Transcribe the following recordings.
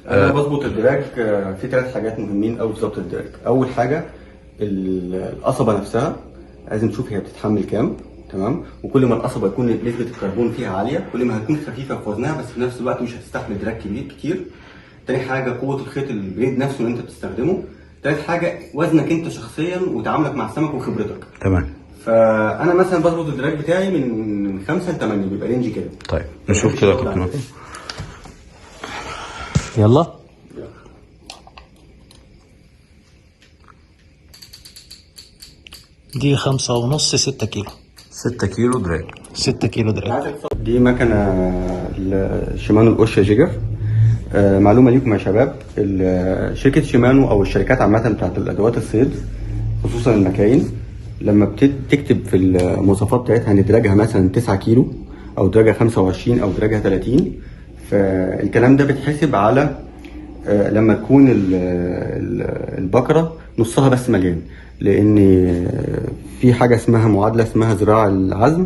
انا بظبط الدراج في 3 حاجات مهمين قوي في ظبط الدراج. اول حاجه القصبه نفسها، لازم تشوف هي بتتحمل كام. تمام. وكل ما القصبه يكون نسبه الكربون فيها عاليه كل ما هتكون خفيفه في وزنها، بس في نفس الوقت مش هتستحمل دراج كتير. تاني حاجه قوه الخيط البليد نفسه اللي انت بتستخدمه. تالت حاجه وزنك انت شخصيا وتعاملك مع السمك وخبرتك. تمام. فانا مثلا بظبط الدراج بتاعي من 5 ل 8، بيبقى رينج كده. طيب نشوف كده يا كابتن. يلا. دي 5.5 6 كيلو. 6 كيلو دراج. 6 كيلو دراج. دي مكنه شيمانو الاوشا جيجر. معلومه ليكم يا شباب، شركه شيمانو او الشركات عامه بتاعت الادوات الصيد خصوصا المكاين، لما بتكتب في المواصفات بتاعتها ان دراجها مثلا 9 كيلو او دراجها 25 او دراجها 30، فالكلام ده بيتحسب على لما تكون البقره نصها بس مليان، لان في حاجه اسمها معادله اسمها ذراع العزم.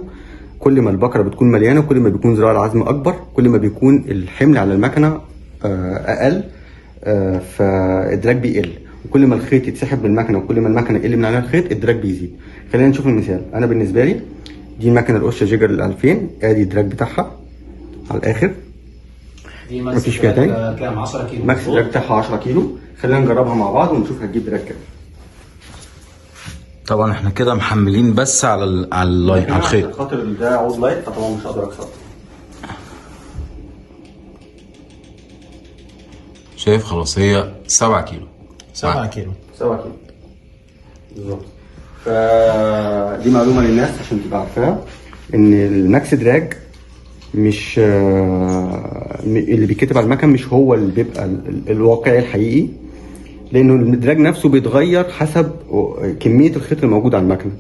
كل ما البقره بتكون مليانه كل ما بيكون ذراع العزم اكبر، كل ما بيكون الحمل على المكنه اقل، فالدراج بيقل. وكل ما الخيط يتسحب من المكنه وكل ما المكنه يقل من عليها الخيط الدراج بيزيد. خلينا نشوف المثال. انا بالنسبه لي دي المكنه الاوشا جيجر ال 2000، ادي الدراج بتاعها على الاخر. دي مفيش فيها تاني. كام؟ 10 كيلو. ماكس دراج بتاعها 10 كيلو. خلينا نجربها مع بعض ونشوف هتجيب دراج كام. طبعا احنا كده محملين بس على اللاين على الخيط. خاطر ده عود لايت فطبعا مش هقدر اكسره. شايف؟ خلاص هي 7 كيلو. 7 كيلو. 7 كيلو بالظبط. فدي معلومه للناس عشان تبقى عارفاها، ان الماكس دراج مش اللي بيتكتب على المكن مش هو اللي بيبقى الواقعي الحقيقي، لانه الدراج نفسه بيتغير حسب كميه الخيط الموجود على المكنه.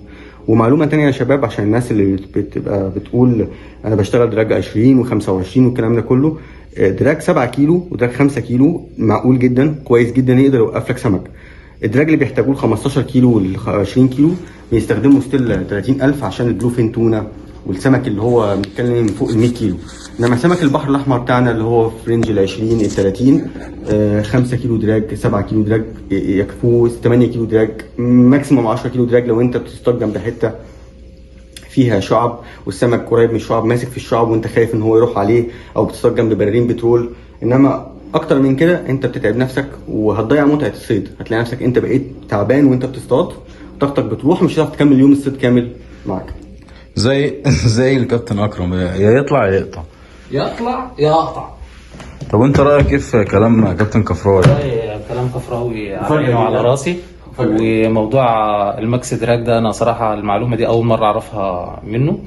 ومعلومه تانية يا شباب عشان الناس اللي بتبقى بتقول انا بشتغل دراج 20 و25 والكلام ده كله، دراج 7 كيلو ودراج 5 كيلو معقول جدا كويس جدا يقدر يوقف لك سمك. الدراج اللي بيحتاجوه 15 كيلو وال 20 كيلو بيستخدموا ستيل 30,000 عشان البلوفين تونه والسمك اللي هو بنتكلم فوق ال 100 كيلو. انما سمك البحر الاحمر بتاعنا اللي هو في رينج ال 20 ال 30، 5 كيلو دراج 7 كيلو دراج يكفوه، 8 كيلو دراج ماكسيموم 10 كيلو دراج لو انت بتصطاد جنب حته فيها شعب والسمك قريب من الشعب ماسك في الشعب وانت خايف ان هو يروح عليه، او بتصطاد جنب برارين بترول. انما اكتر من كده انت بتتعب نفسك وهتضيع متعه الصيد. هتلاقي نفسك انت بقيت تعبان وانت بتصطاد، طاقتك بتروح، مش هتعرف تكمل يوم الصيد كامل معاك. زي الكابتن اكرم، يا يطلع يا يقطع. يطلع يا اقطع. طب وانت رايك ايه في كلام كابتن كفراوي؟ كلام كفراوي على عيني وعلى راسي. وموضوع الماكس دراج ده انا صراحه المعلومه دي اول مره اعرفها منه.